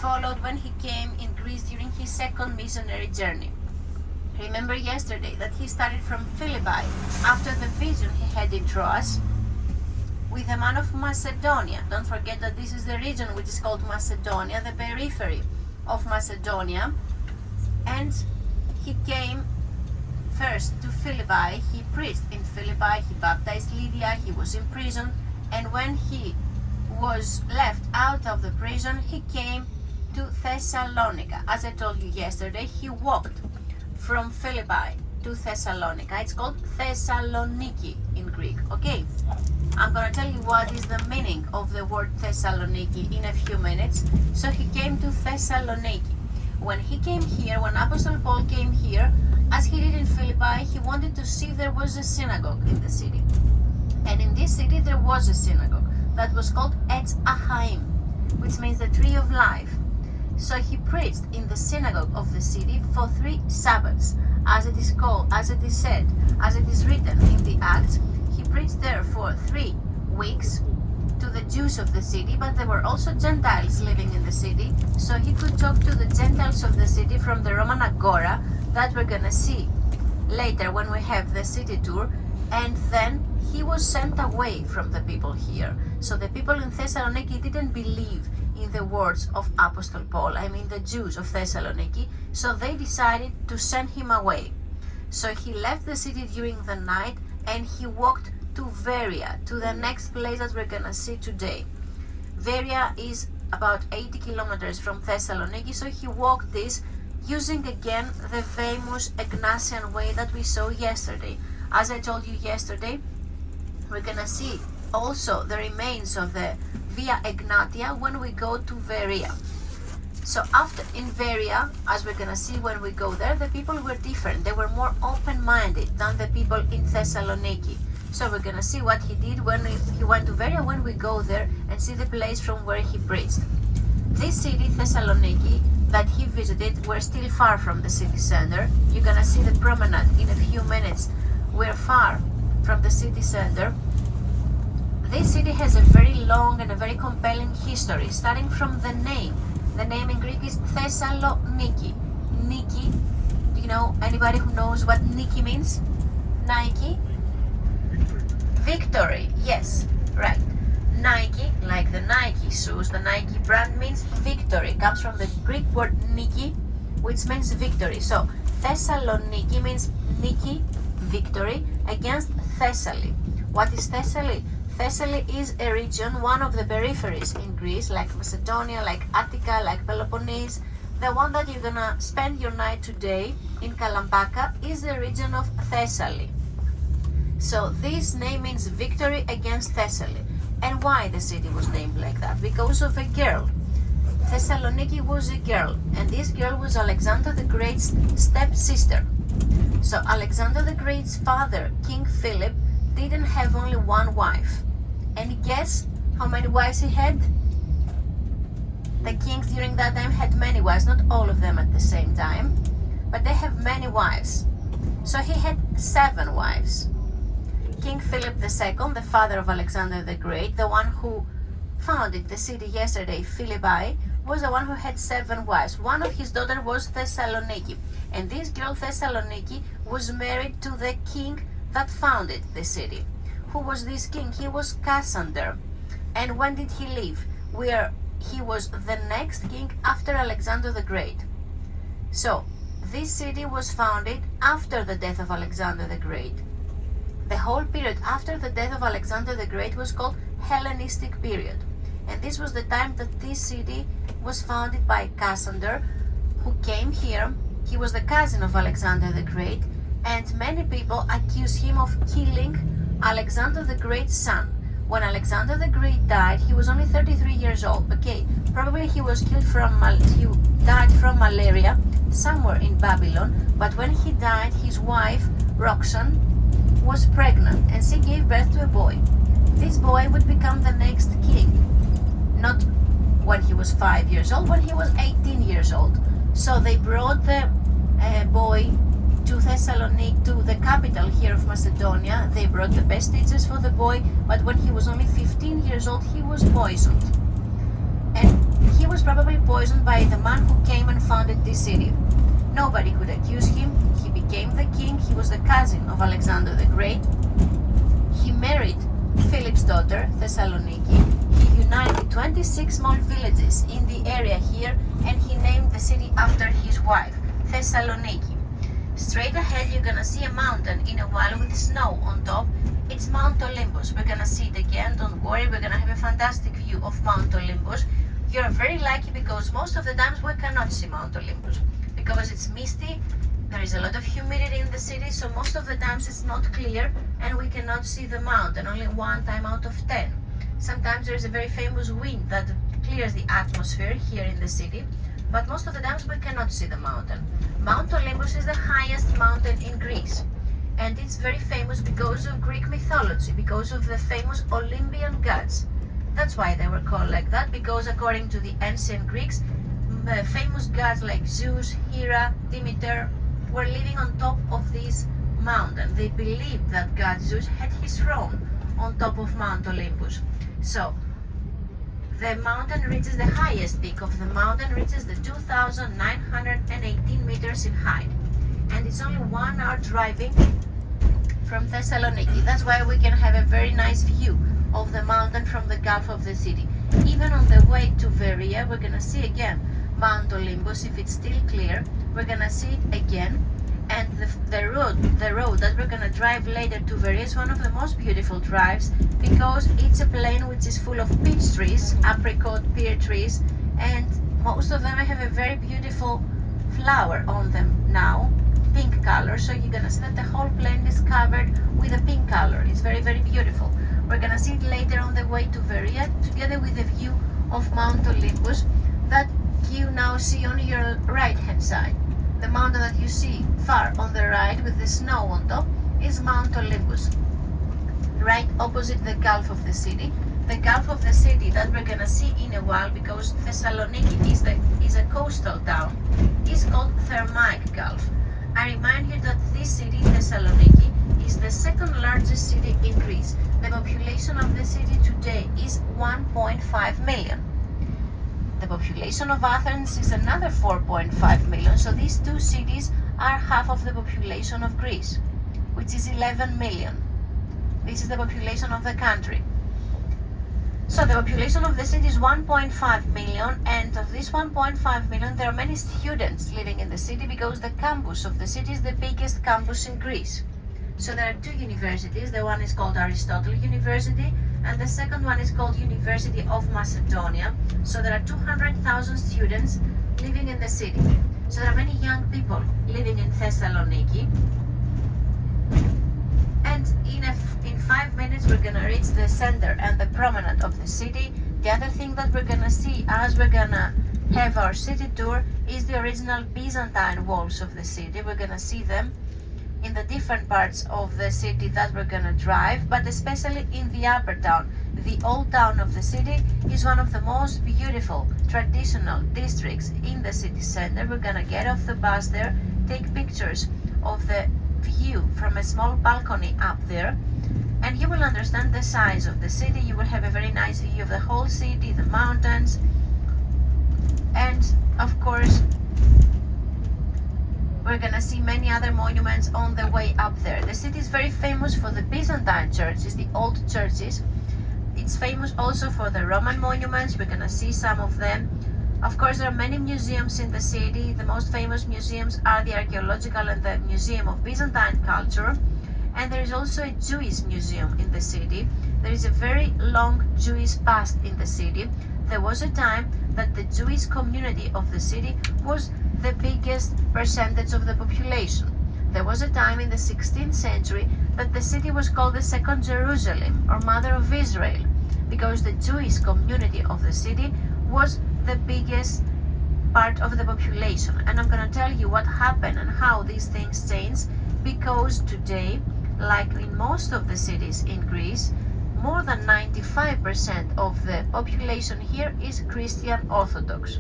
followed when he came in Greece during his second missionary journey. Remember yesterday that he started from Philippi after the vision he had in Troas with a man of Macedonia. Don't forget that this is the region which is called Macedonia, the periphery of Macedonia. And he came first to Philippi, he preached in Philippi, he baptized Lydia, he was in prison, and when he was left out of the prison, he came to Thessalonica. As I told you yesterday, he walked from Philippi to Thessalonica. It's called Thessaloniki in Greek, okay? I'm gonna tell you what is the meaning of the word Thessaloniki in a few minutes. So he came to Thessaloniki. When he came here, when Apostle Paul came here, as he did in Philippi, he wanted to see if there was a synagogue in the city. And in this city there was a synagogue that was called Etz Achaim, which means the tree of life. So he preached in the synagogue of the city for 3 Sabbaths, as it is called, as it is said, as it is written in the Acts. He preached there for 3 weeks to the Jews of the city, but there were also Gentiles living in the city, so he could talk to the Gentiles of the city from the Roman Agora that we're gonna see later when we have the city tour. And then he was sent away from the people here. So the people in Thessaloniki didn't believe in the words of Apostle Paul, I mean the Jews of Thessaloniki, so they decided to send him away. So he left the city during the night and he walked to Veria, to the next place that we're gonna see today. Veria is about 80 kilometers from Thessaloniki, so he walked this using again the famous Egnatian way that we saw yesterday. As I told you yesterday, we're gonna see also the remains of the Via Egnatia when we go to Veria. So after in Veria, as we're gonna see when we go there, the people were different. They were more open-minded than the people in Thessaloniki. So we're gonna see what he did when he went to Veria when we go there and see the place from where he preached. This city, Thessaloniki, that he visited were still far from the city center. You're gonna see the promenade in a few minutes. We're far from the city center. This city has a very long and a very compelling history, starting from the name. The name in Greek is Thessaloniki. Niki, do you know anybody who knows what Niki means? Nike? Victory, yes, right. Nike, like the Nike shoes, the Nike brand means victory. It comes from the Greek word Niki, which means victory. So Thessaloniki means Niki, victory, against Thessaly. What is Thessaly? Thessaly is a region, one of the peripheries in Greece, like Macedonia, like Attica, like Peloponnese. The one that you're gonna spend your night today in Kalampaka is the region of Thessaly. So this name means victory against Thessaly. And why the city was named like that? Because of a girl. Thessaloniki was a girl, and this girl was Alexander the Great's stepsister. So Alexander the Great's father, King Philip, didn't have only one wife. And guess how many wives he had? The kings during that time had many wives, not all of them at the same time, but they have many wives. So he had 7 wives. King Philip II, the father of Alexander the Great, the one who founded the city yesterday, Philippi, was the one who had 7 wives. One of his daughters was Thessaloniki, and this girl Thessaloniki was married to the king that founded the city. Who was this king? He was Cassander. And when did he live? Where he was the next king after Alexander the Great. So this city was founded after the death of Alexander the Great. The whole period after the death of Alexander the Great was called Hellenistic period. And this was the time that this city was founded by Cassander, who came here. He was the cousin of Alexander the Great, and many people accuse him of killing Alexander the Great's son. When Alexander the Great died, he was only 33 years old. Okay, probably he was killed he died from malaria somewhere in Babylon, but when he died, his wife, Roxanne, was pregnant and she gave birth to a boy. This boy would become the next king, not when he was 5 years old, when he was 18 years old. So they brought the boy to Thessaloniki, to the capital here of Macedonia. They brought the best teachers for the boy, but when he was only 15 years old, he was poisoned. And he was probably poisoned by the man who came and founded this city. Nobody could accuse him. He became the king. He was the cousin of Alexander the Great. He married Philip's daughter, Thessaloniki. He united 26 small villages in the area here, and he named the city after his wife, Thessaloniki. Straight ahead, you're gonna see a mountain in a while with snow on top. It's Mount Olympus. We're gonna see it again. Don't worry, we're gonna have a fantastic view of Mount Olympus. You're very lucky because most of the times we cannot see Mount Olympus because it's misty. There is a lot of humidity in the city, so most of the times it's not clear and we cannot see the mountain, only one time out of 10. Sometimes there is a very famous wind that clears the atmosphere here in the city, but most of the times we cannot see the mountain. Mount Olympus is the highest mountain in Greece, and it's very famous because of Greek mythology, because of the famous Olympian gods. That's why they were called like that, because according to the ancient Greeks, famous gods like Zeus, Hera, Demeter were living on top of this mountain. They believed that God Zeus had his throne on top of Mount Olympus. So the mountain reaches the highest peak of the mountain, reaches the 2,918 meters in height. And it's only 1 hour driving from Thessaloniki. That's why we can have a very nice view of the mountain from the Gulf of the city. Even on the way to Veria, we're gonna see again Mount Olympus. If it's still clear, we're gonna see it again. And the road that we're gonna drive later to Veria is one of the most beautiful drives because it's a plain which is full of peach trees, apricot, pear trees, and most of them have a very beautiful flower on them now, pink color. So you're gonna see that the whole plain is covered with a pink color. It's very, very beautiful. We're gonna see it later on the way to Veria, together with the view of Mount Olympus that you now see on your right hand side. The mountain that you see far on the right with the snow on top is Mount Olympus, right opposite the Gulf of the city. The Gulf of the city that we're gonna see in a while, because Thessaloniki is a coastal town, is called Thermaic Gulf. I remind you that this city, Thessaloniki, is the second largest city in Greece. The population of the city today is 1.5 million. The population of Athens is another 4.5 million, so these two cities are half of the population of Greece, which is 11 million. This is the population of the country. So the population of the city is 1.5 million, and of this 1.5 million there are many students living in the city because the campus of the city is the biggest campus in Greece. So there are two universities. The one is called Aristotle University and the second one is called University of Macedonia. So there are 200,000 students living in the city. So there are many young people living in Thessaloniki. And in 5 minutes we're gonna reach the center and the promenade of the city. The other thing that we're gonna see as we're gonna have our city tour is the original Byzantine walls of the city. We're gonna see them in the different parts of the city that we're gonna drive, but especially in the upper town. The old town of the city is one of the most beautiful traditional districts in the city center. We're gonna get off the bus there, take pictures of the view from a small balcony up there, and you will understand the size of the city. You will have a very nice view of the whole city, the mountains, and of course we're gonna see many other monuments on the way up there. The city is very famous for the Byzantine churches, the old churches. It's famous also for the Roman monuments. We're gonna see some of them. Of course, there are many museums in the city. The most famous museums are the Archaeological and the Museum of Byzantine Culture. And there is also a Jewish museum in the city. There is a very long Jewish past in the city. There was a time that the Jewish community of the city was the biggest percentage of the population. There was a time in the 16th century that the city was called the Second Jerusalem, or Mother of Israel, because the Jewish community of the city was the biggest part of the population. And I'm gonna tell you what happened and how these things changed, because today, like in most of the cities in Greece, more than 95% of the population here is Christian Orthodox.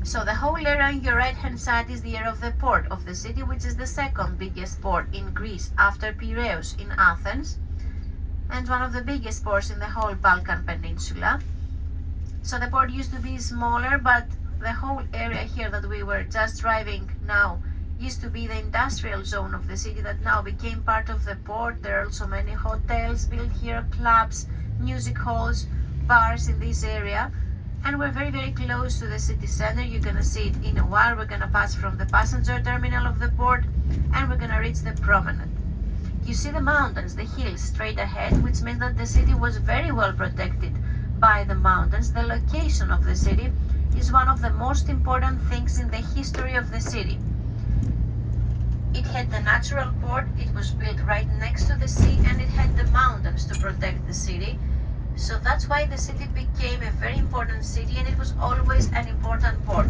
So the whole area on your right hand side is the area of the port of the city, which is the second biggest port in Greece after Piraeus in Athens, and one of the biggest ports in the whole Balkan Peninsula. So the port used to be smaller, but the whole area here that we were just driving now used to be the industrial zone of the city that now became part of the port. There are also many hotels built here, clubs, music halls, bars in this area. And we're very, very close to the city center. You're gonna see it in a while. We're gonna pass from the passenger terminal of the port and we're gonna reach the promenade. You see the mountains, the hills straight ahead, which means that the city was very well protected by the mountains. The location of the city is one of the most important things in the history of the city. It had the natural port, it was built right next to the sea, and it had the mountains to protect the city. So that's why the city became a very important city, and it was always an important port.